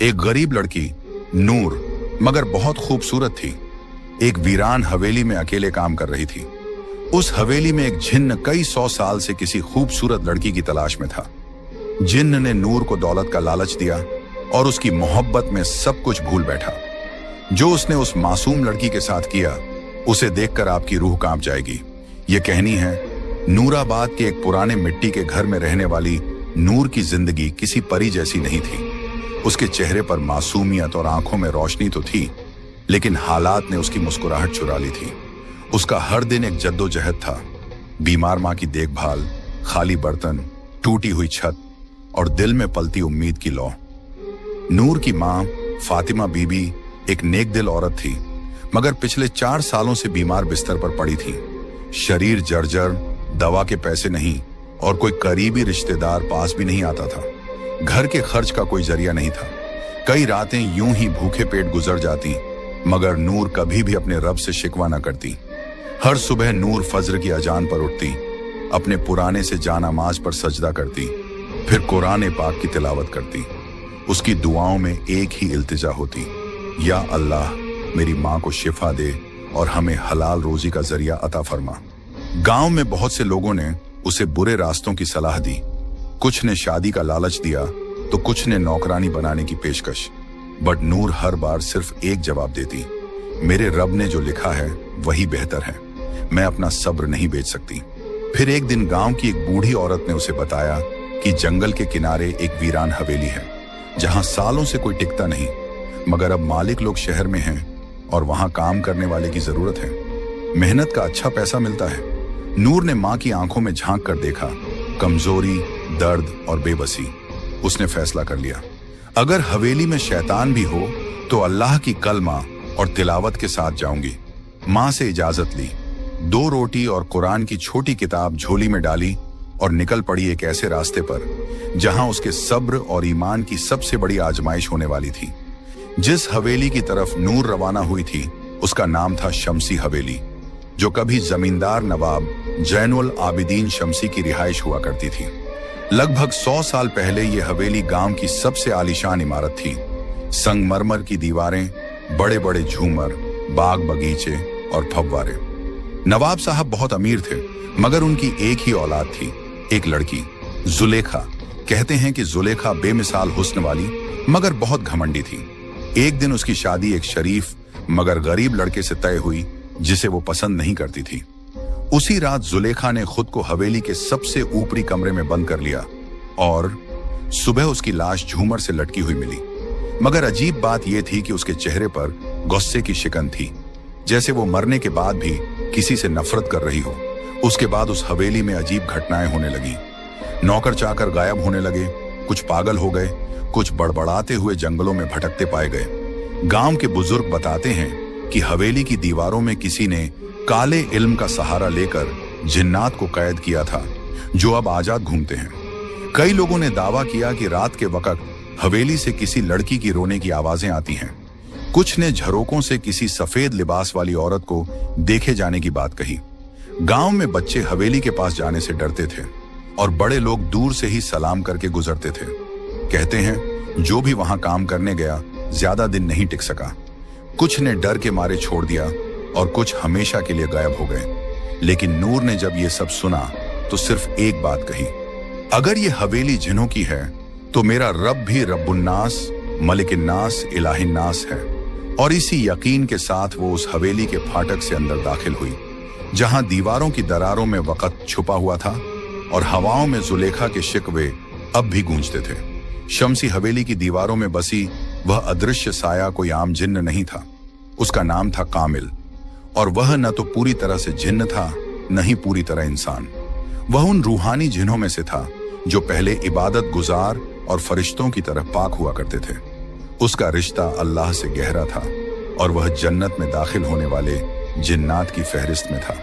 एक गरीब लड़की नूर मगर बहुत खूबसूरत थी, एक वीरान हवेली में अकेले काम कर रही थी। उस हवेली में एक जिन्न कई 100 साल से किसी खूबसूरत लड़की की तलाश में था। जिन्न ने नूर को दौलत का लालच दिया और उसकी मोहब्बत में सब कुछ भूल बैठा। जो उसने उस मासूम लड़की के साथ किया उसे देखकर आपकी रूह कांप जाएगी। ये कहनी है, नूराबाद के एक पुराने मिट्टी के घर में रहने वाली नूर की जिंदगी किसी परी जैसी नहीं थी। उसके चेहरे पर मासूमियत और आंखों में रोशनी तो थी, लेकिन हालात ने उसकी मुस्कुराहट चुरा ली थी। उसका हर दिन एक जद्दोजहद था, बीमार माँ की देखभाल, खाली बर्तन, टूटी हुई छत और दिल में पलती उम्मीद की लौ। नूर की माँ फातिमा बीबी एक नेक दिल औरत थी, मगर पिछले 4 सालों से बीमार बिस्तर पर पड़ी थी। शरीर जर्जर, दवा के पैसे नहीं और कोई करीबी रिश्तेदार पास भी नहीं आता था। घर के खर्च का कोई जरिया नहीं था। कई रातें यूं ही भूखे पेट गुजर जाती, मगर नूर कभी भी अपने रब से शिकवा न करती। हर सुबह नूर फज्र की अजान पर उठती, अपने पुराने से जानामाज पर सजदा करती, फिर कुरान पाक की तिलावत करती। उसकी दुआओं में एक ही इल्तिजा होती, या अल्लाह मेरी माँ को शिफा दे और हमें हलाल रोजी का जरिया अता फरमा। गांव में बहुत से लोगों ने उसे बुरे रास्तों की सलाह दी। कुछ ने शादी का लालच दिया तो कुछ ने नौकरानी बनाने की पेशकश। बट नूर हर बार सिर्फ एक जवाब देती, मेरे रब ने जो लिखा है वही बेहतर है, मैं अपना सब्र नहीं बेच सकती। फिर एक दिन गांव की एक बूढ़ी औरत ने उसे बताया कि जंगल के किनारे एक वीरान हवेली है, जहां सालों से कोई टिकता नहीं, मगर अब मालिक लोग शहर में हैं और वहां काम करने वाले की जरूरत है। मेहनत का अच्छा पैसा मिलता है। नूर ने माँ की आंखों में झांक कर देखा, कमजोरी, दर्द और बेबसी। उसने फैसला कर लिया, अगर हवेली में शैतान भी हो तो अल्लाह की कलमा और तिलावत के साथ जाऊंगी। माँ से इजाजत ली, 2 रोटी और कुरान की छोटी किताब झोली में डाली और निकल पड़ी एक ऐसे रास्ते पर जहां उसके सब्र और ईमान की सबसे बड़ी आजमाइश होने वाली थी। जिस हवेली की तरफ नूर रवाना हुई थी उसका नाम था शमसी हवेली, जो कभी जमींदार नवाब जैनुल आबिदीन शमसी की रिहाइश हुआ करती थी। लगभग 100 साल पहले यह हवेली गांव की सबसे आलीशान इमारत थी। संगमरमर की दीवारें, बड़े बड़े झूमर, बाग बगीचे और फव्वारे। नवाब साहब बहुत अमीर थे, मगर उनकी एक ही औलाद थी, एक लड़की, जुलेखा। कहते हैं कि जुलेखा बेमिसाल हुस्न वाली मगर बहुत घमंडी थी। एक दिन उसकी शादी एक शरीफ मगर गरीब लड़के से तय हुई जिसे वो पसंद नहीं करती थी। उसी रात जुलेखा ने खुद को हवेली के सबसे ऊपरी कमरे में बंद कर लिया और सुबह उसकी लाश झूमर से लटकी हुई मिली। मगर अजीब बात यह थी कि उसके चेहरे पर गुस्से की शिकन थी, जैसे वो मरने के बाद भी किसी से नफरत कर रही हो। उसके बाद उस हवेली में अजीब घटनाएं होने लगी। नौकर चाकर गायब होने लगे, कुछ पागल हो गए, कुछ बड़बड़ाते हुए जंगलों में भटकते पाए गए। गांव के बुजुर्ग बताते हैं कि हवेली की दीवारों में किसी ने काले इल्म का सहारा लेकर जिन्नात को कैद किया था, जो अब आजाद घूमते हैं। कई लोगों ने दावा किया कि रात के वक्त हवेली से किसी लड़की की रोने की आवाजें आती हैं। कुछ ने झरोकों से किसी सफेद लिबास वाली औरत को देखे जाने की बात कही। गांव में बच्चे हवेली के पास जाने से डरते थे और बड़े लोग दूर से ही सलाम करके गुजरते थे। कहते हैं जो भी वहां काम करने गया ज्यादा दिन नहीं टिक सका। कुछ ने डर के मारे छोड़ दिया और कुछ हमेशा के लिए गायब हो गए। लेकिन नूर ने जब ये सब सुना तो सिर्फ एक बात कही, अगर ये हवेली जिन्हों की है तो मेरा रब भी रब्बुन्नास, मलिकिन्नास, इलाहिन्नास है। और इसी यकीन के साथ वो उस हवेली के फाटक से अंदर दाखिल हुई, जहां दीवारों की दरारों में वक़्त छुपा हुआ था और हवाओं में जुलेखा के शिकवे अब भी गूंजते थे। शमसी हवेली की दीवारों में बसी वह अदृश्य साया कोई आम जिन्न नहीं था। उसका नाम था कामिल, और वह न तो पूरी तरह से जिन्न था, न ही पूरी तरह इंसान। वह उन रूहानी जिन्हों में से था जो पहले इबादत गुजार और फरिश्तों की तरह पाक हुआ करते थे। उसका रिश्ता अल्लाह से गहरा था और वह जन्नत में दाखिल होने वाले जिन्नात की फहरिस्त में था।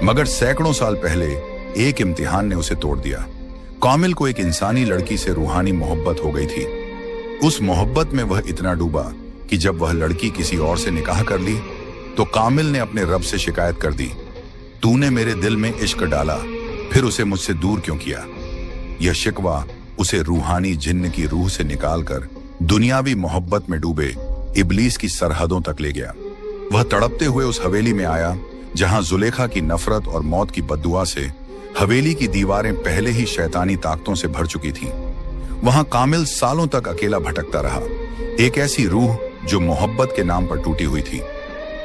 मगर सैकड़ों साल पहले एक इम्तिहान ने उसे तोड़ दिया। कामिल को एक इंसानी लड़की से रूहानी मोहब्बत हो गई थी। उस मोहब्बत में वह इतना डूबा कि जब वह लड़की किसी और से निकाह कर ली तो कामिल ने अपने रब से शिकायत कर दी, तूने मेरे दिल में इश्क डाला, फिर उसे मुझसे दूर क्यों किया। यह शिकवा उसे रूहानी जिन्न की रूह से निकालकर दुनियावी मोहब्बत में डूबे इब्लीस की सरहदों तक ले गया। वह तड़पते हुए उस हवेली में आया जहां जुलेखा की नफरत और मौत की बद्दुआ से हवेली की दीवारें पहले ही शैतानी ताकतों से भर चुकी थीं। वहां कामिल सालों तक अकेला भटकता रहा, एक ऐसी रूह जो मोहब्बत के नाम पर टूटी हुई थी।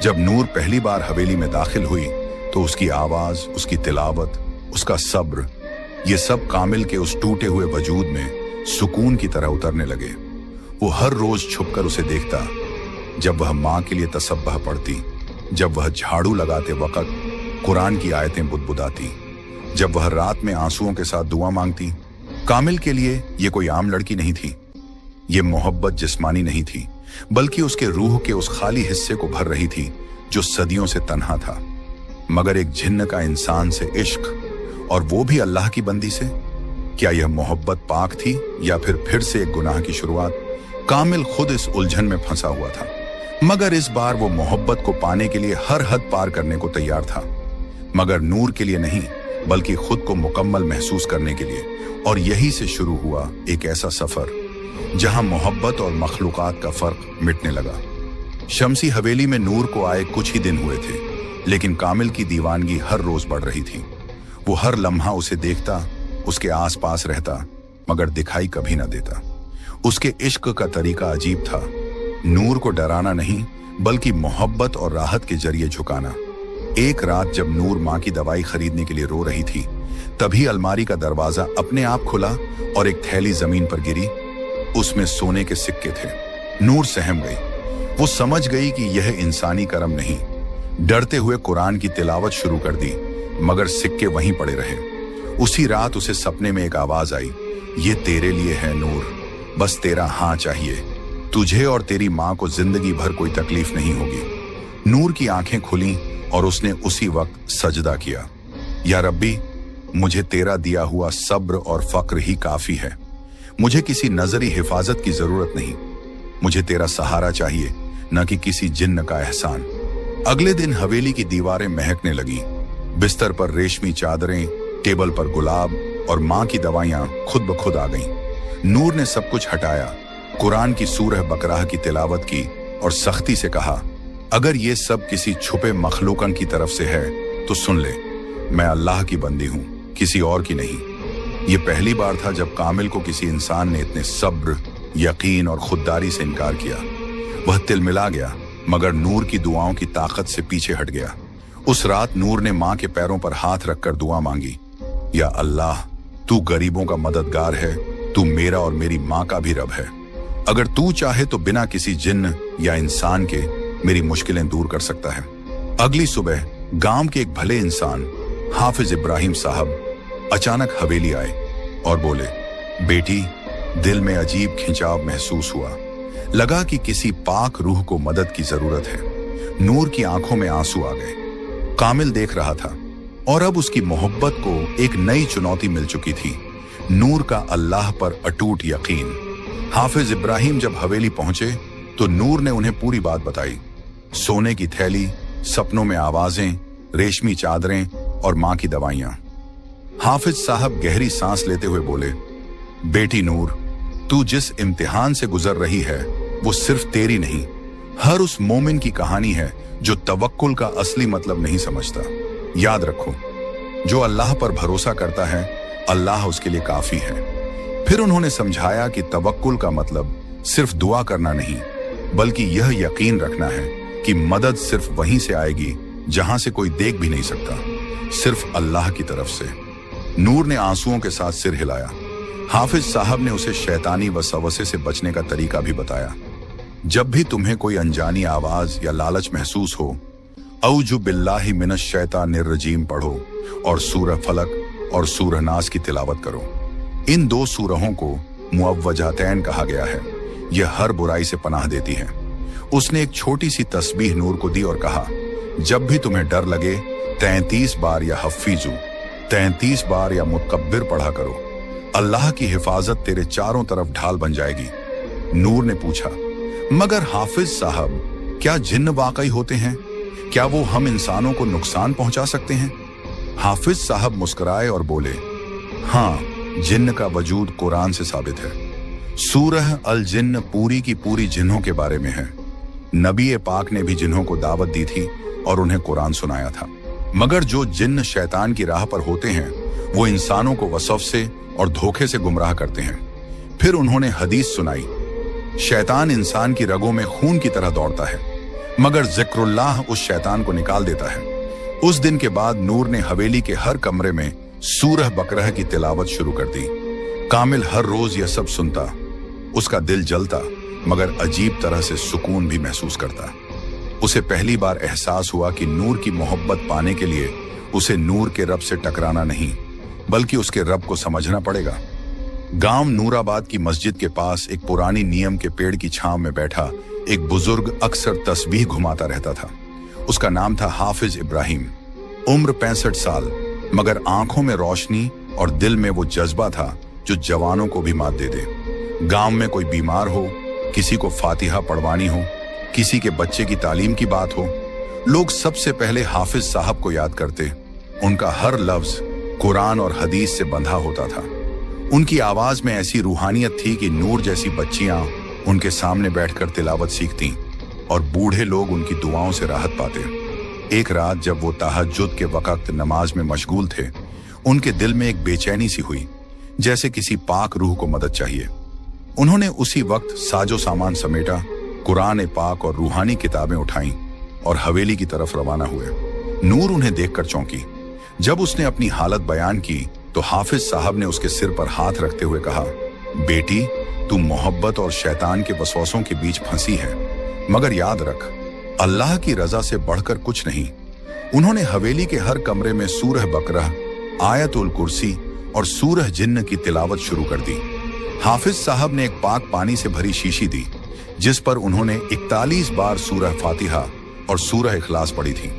जब नूर पहली बार हवेली में दाखिल हुई तो उसकी आवाज, उसकी तिलावत, उसका सब्र, ये सब कामिल के उस टूटे हुए वजूद में सुकून की तरह उतरने लगे। वो हर रोज छुपकर उसे देखता, जब वह माँ के लिए तसब्बह पढ़ती, जब वह झाड़ू लगाते वक्त कुरान की आयतें बुदबुदाती, जब वह रात में आंसुओं के साथ दुआ मांगती। कामिल के लिए ये कोई आम लड़की नहीं थी, ये मोहब्बत जिस्मानी नहीं थी, बल्कि उसके रूह के उस खाली हिस्से को भर रही थी जो सदियों से तन्हा था। मगर एक जिन्न का इंसान से इश्क, और वो भी अल्लाह की बंदी से, क्या यह मोहब्बत पाक थी या फिर से एक गुनाह की शुरुआत? कामिल खुद इस उलझन में फंसा हुआ था, मगर इस बार वो मोहब्बत को पाने के लिए हर हद पार करने को तैयार था। मगर नूर के लिए नहीं, बल्कि खुद को मुकम्मल महसूस करने के लिए। और यही से शुरू हुआ एक ऐसा सफर जहां मोहब्बत और मखलूकात का फर्क मिटने लगा। शमसी हवेली में नूर को आए कुछ ही दिन हुए थे, लेकिन कामिल की दीवानगी हर रोज बढ़ रही थी। वो हर लम्हा उसे देखता, उसके आसपास रहता, मगर दिखाई कभी ना देता। उसके इश्क का तरीका अजीब था, नूर को डराना नहीं, बल्कि मोहब्बत और राहत के जरिए झुकाना। एक रात जब नूर माँ की दवाई खरीदने के लिए रो रही थी, तभी अलमारी का दरवाजा अपने आप खुला और एक थैली जमीन पर गिरी। उसमें सोने के सिक्के थे। नूर सहम गई। वो समझ गई कि यह इंसानी करम नहीं। डरते हुए कुरान की तिलावत शुरू कर दी, मगर सिक्के वहीं पड़े रहे। उसी रात उसे सपने में एक आवाज आई, ये तेरे लिए है नूर, बस तेरा हाँ चाहिए। तुझे और तेरी माँ को जिंदगी भर कोई तकलीफ नहीं होगी। नूर की आंखें खुलीं और उसने उसी वक्त सजदा किया, या रब्बी, मुझे तेरा दिया हुआ सब्र और फक्र ही काफी है। मुझे किसी नजरी हिफाजत की जरूरत नहीं। मुझे तेरा सहारा चाहिए, न कि किसी जिन्न का एहसान। अगले दिन हवेली की दीवारें महकने लगी। बिस्तर पर रेशमी चादरें, टेबल पर गुलाब और माँ की दवाइयां खुद ब खुद आ गईं। नूर ने सब कुछ हटाया, कुरान की सूरह बकराह की तिलावत की और सख्ती से कहा, अगर ये सब किसी छुपे मखलूकन की तरफ से है तो सुन ले, मैं अल्लाह की बंदी हूं, किसी और की नहीं। ये पहली बार था जब कामिल को किसी इंसान ने इतने सब्र, यकीन और खुददारी से इनकार किया। वह तिलमिला गया, मगर नूर की दुआओं की ताकत से पीछे हट गया। उस रात नूर ने माँ के पैरों पर हाथ रखकर दुआ मांगी, या अल्लाह, तू गरीबों का मददगार है, तू मेरा और मेरी माँ का भी रब है। अगर तू चाहे तो बिना किसी जिन्न या इंसान के मेरी मुश्किलें दूर कर सकता है। अगली सुबह गांव के एक भले इंसान हाफिज इब्राहिम साहब अचानक हवेली आए और बोले, बेटी, दिल में अजीब खिंचाव महसूस हुआ। लगा कि किसी पाक रूह को मदद की जरूरत है। नूर की आंखों में आंसू आ गए। कामिल देख रहा था और अब उसकी मोहब्बत को एक नई चुनौती मिल चुकी थी, नूर का अल्लाह पर अटूट यकीन। हाफिज इब्राहिम जब हवेली पहुंचे तो नूर ने उन्हें पूरी बात बताई। सोने की थैली, सपनों में आवाजें, रेशमी चादरें और माँ की दवाइयां। हाफिज साहब गहरी सांस लेते हुए बोले, बेटी नूर, तू जिस इम्तिहान से गुजर रही है वो सिर्फ तेरी नहीं, हर उस मोमिन की कहानी है जो तवक्कुल का असली मतलब नहीं समझता। याद रखो, जो अल्लाह पर भरोसा करता है, अल्लाह उसके लिए काफी है। फिर उन्होंने समझाया कि तवक्कुल का मतलब सिर्फ दुआ करना नहीं, बल्कि यह यकीन रखना है कि मदद सिर्फ वहीं से आएगी जहां से कोई देख भी नहीं सकता, सिर्फ अल्लाह की तरफ से। नूर ने आंसुओं के साथ सिर हिलाया। हाफिज साहब ने उसे शैतानी वसवसे से बचने का तरीका भी बताया। जब भी तुम्हें कोई अनजानी आवाज या लालच महसूस हो, औजु बिल्लाहि मिनश शैतानिर रजीम पढ़ो और सूरह फलक और सूरह नास की तिलावत करो। इन दो सूरहों को मुअव्वजातैन कहा गया है। यह हर बुराई से पनाह देती है। उसने एक छोटी सी तस्बीह नूर को दी और कहा, जब भी तुम्हें डर लगे 33 बार या हफीजू, 33 बार या मुतकब्बिर पढ़ा करो। अल्लाह की हिफाजत तेरे चारों तरफ ढाल बन जाएगी। नूर ने पूछा, मगर हाफिज साहब, क्या जिन्न वाकई होते हैं? क्या वो हम इंसानों को नुकसान पहुंचा सकते हैं? हाफिज साहब मुस्कुराए और बोले, हाँ, जिन्न का वजूद कुरान से साबित है। सूरह अल जिन्न पूरी की पूरी जिन्हों के बारे में है। नबी पाक ने भी जिन्हों को दावत दी थी और उन्हें कुरान सुनाया था, मगर जो जिन्न शैतान की राह पर होते हैं वो इंसानों को वसफ से और धोखे से गुमराह करते हैं। फिर उन्होंने हदीस सुनाई, शैतान इंसान की रगों में खून की तरह दौड़ता है, मगर जिक्रुल्लाह उस शैतान को निकाल देता है। उस दिन के बाद नूर ने हवेली के हर कमरे में सूरह बकरह की तिलावत शुरू कर दी। कामिल हर रोज यह सब सुनता, उसका दिल जलता, मगर अजीब तरह से सुकून भी महसूस करता। उसे पहली बार एहसास हुआ कि नूर की मोहब्बत पाने के लिए उसे नूर के रब से टकराना नहीं, बल्कि उसके रब को समझना पड़ेगा। गांव नूराबाद की मस्जिद के पास एक पुरानी नीम के पेड़ की छांव में बैठा एक बुजुर्ग अक्सर तस्बीह घुमाता रहता था। उसका नाम था हाफिज इब्राहिम। उम्र 65 साल, मगर आंखों में रोशनी और दिल में वो जज्बा था जो जवानों को भी मात दे दे। गांव में कोई बीमार हो, किसी को फातिहा पढ़वानी हो, किसी के बच्चे की तालीम की बात हो, लोग सबसे पहले हाफिज साहब को याद करते। उनका हर लफ्ज कुरान और हदीस से बंधा होता था। उनकी आवाज में ऐसी रूहानियत थी कि नूर जैसी बच्चियां उनके सामने बैठकर तिलावत सीखती और बूढ़े लोग उनकी दुआओं से राहत पाते। एक रात जब वो तहज्जुद के वक्त नमाज में मशगूल थे, उनके दिल में एक बेचैनी सी हुई, जैसे किसी पाक रूह को मदद चाहिए। उन्होंने उसी वक्त साजो सामान समेटा, कुरान पाक और रूहानी किताबें उठाईं और हवेली की तरफ रवाना हुए। नूर उन्हें देखकर चौंकी। जब उसने अपनी हालत बयान की तो हाफिज साहब ने उसके सिर पर हाथ रखते हुए कहा, बेटी, तू मोहब्बत और शैतान के वसवसों के बीच फंसी है, मगर याद रख, अल्लाह की रजा से बढ़कर कुछ नहीं। उन्होंने हवेली के हर कमरे में सूरह बकरह, आयतुल कुर्सी और सूरह जिन्न की तिलावत शुरू कर दी। हाफिज साहब ने एक पाक पानी से भरी शीशी दी, जिस पर उन्होंने 41 बार सूरह फातिहा और सूरह इखलास पढ़ी थी।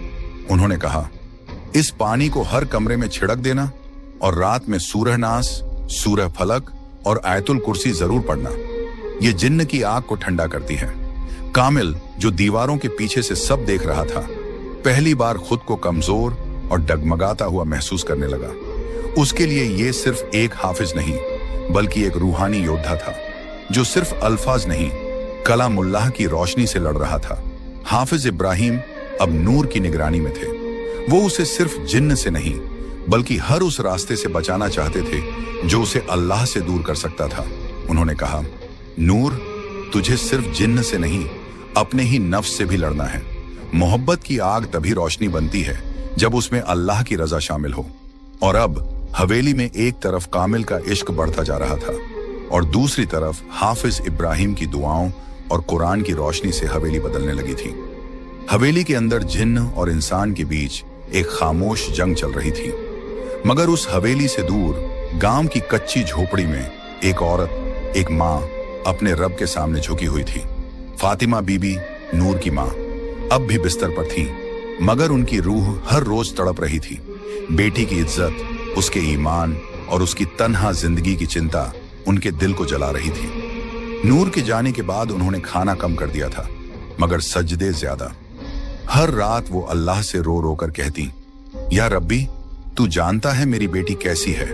उन्होंने कहा, इस पानी को हर कमरे में छिड़क देना और रात में सूरह नास, सूरह फलक और आयतुल कुर्सी जरूर पढ़ना। ये जिन्न की आग को ठंडा करती है। कामिल, जो दीवारों के पीछे से सब देख रहा था, पहली बार खुद को कमजोर और डगमगाता हुआ महसूस करने लगा। उसके लिए ये सिर्फ एक हाफिज नहीं, बल्कि एक रूहानी योद्धा था, जो सिर्फ अल्फाज नहीं, कलामुल्लाह की रोशनी से लड़ रहा था। हाफिज इब्राहिम अब नूर की निगरानी में थे। वो उसे सिर्फ जिन्न से नहीं, बल्कि हर उस रास्ते से बचाना चाहते थे जो उसे अल्लाह से दूर कर सकता था। उन्होंने कहा, नूर, तुझे सिर्फ जिन्न से नहीं, अपने ही नफ्स से भी लड़ना है। मोहब्बत की आग तभी रोशनी बनती है जब उसमें अल्लाह की रजा शामिल हो। और अब हवेली में एक तरफ कामिल का इश्क बढ़ता जा रहा था और दूसरी तरफ हाफिज इब्राहिम की दुआओं और कुरान की रोशनी से हवेली बदलने लगी थी। हवेली के अंदर जिन्न और इंसान के बीच एक खामोश जंग चल रही थी। मगर उस हवेली से दूर गांव की कच्ची झोपड़ी में एक औरत, एक माँ, अपने रब के सामने झुकी हुई थी। फातिमा बीबी, नूर की माँ, अब भी बिस्तर पर थी, मगर उनकी रूह हर रोज तड़प रही थी। बेटी की इज्जत, उसके ईमान और उसकी तन्हा जिंदगी की चिंता उनके दिल को जला रही थी। नूर के जाने के बाद उन्होंने खाना कम कर दिया था, मगर सजदे ज्यादा। हर रात वो अल्लाह से रो रो कर कहती, या रब्बी, तू जानता है मेरी बेटी कैसी है।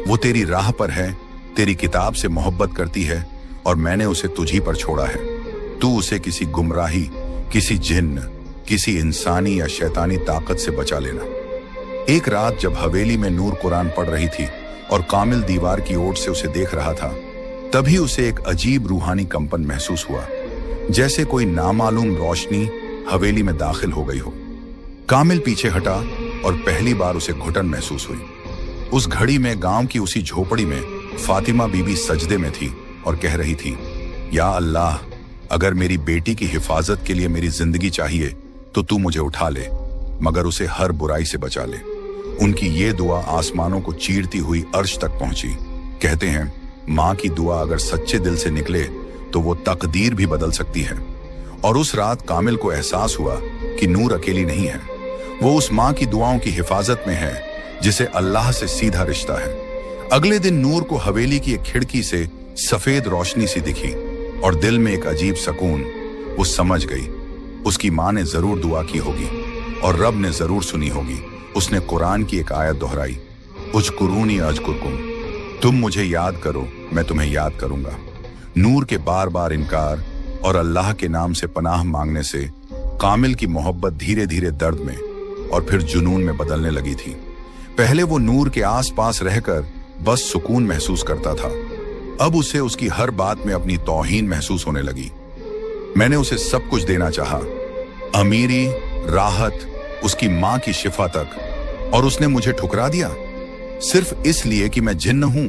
वो तेरी राह पर है, तेरी किताब से मोहब्बत करती है और मैंने उसे तुझी पर छोड़ा है। तू उसे किसी गुमराही, किसी जिन्न, किसी इंसानी या शैतानी ताकत से बचा लेना। एक रात जब हवेली में नूर कुरान पढ़ रही थी और कामिल दीवार की ओर से उसे देख रहा था, तभी उसे एक अजीब रूहानी कंपन महसूस हुआ, जैसे कोई नामालूम रोशनी हवेली में दाखिल हो गई हो। कामिल पीछे हटा और पहली बार उसे घुटन महसूस हुई। उस घड़ी में गांव की उसी झोपड़ी में फातिमा बीबी सजदे में थी और कह रही थी, या अल्लाह, अगर मेरी बेटी की हिफाजत के लिए मेरी जिंदगी चाहिए तो तू मुझे उठा ले, मगर उसे हर बुराई से बचा ले। उनकी ये दुआ आसमानों को चीरती हुई अर्श तक पहुंची। कहते हैं, माँ की दुआ अगर सच्चे दिल से निकले तो वो तकदीर भी बदल सकती है। और उस रात कामिल को एहसास हुआ कि नूर अकेली नहीं है। वो उस माँ की दुआओं की हिफाजत में है जिसे अल्लाह से सीधा रिश्ता है। अगले दिन नूर को हवेली की एक खिड़की से सफेद रोशनी सी दिखी और दिल में एक अजीब सुकून। वो समझ गई, उसकी माँ ने जरूर दुआ की होगी और रब ने जरूर सुनी होगी। उसने कुरान की एक आयत दोहराई, उज़कुरूनी अज़कुरकुम, तुम मुझे याद करो, मैं तुम्हें याद करूंगा। नूर के बार बार इनकार और अल्लाह के नाम से पनाह मांगने से कामिल की मोहब्बत धीरे धीरे दर्द में और फिर जुनून में बदलने लगी थी। पहले वो नूर के आसपास रहकर बस सुकून महसूस करता था, अब उसे उसकी हर बात में अपनी तौहीन महसूस होने लगी। मैंने उसे सब कुछ देना चाहा, अमीरी, राहत, उसकी मां की शिफा तक, और उसने मुझे ठुकरा दिया सिर्फ इसलिए कि मैं जिन्न हूं।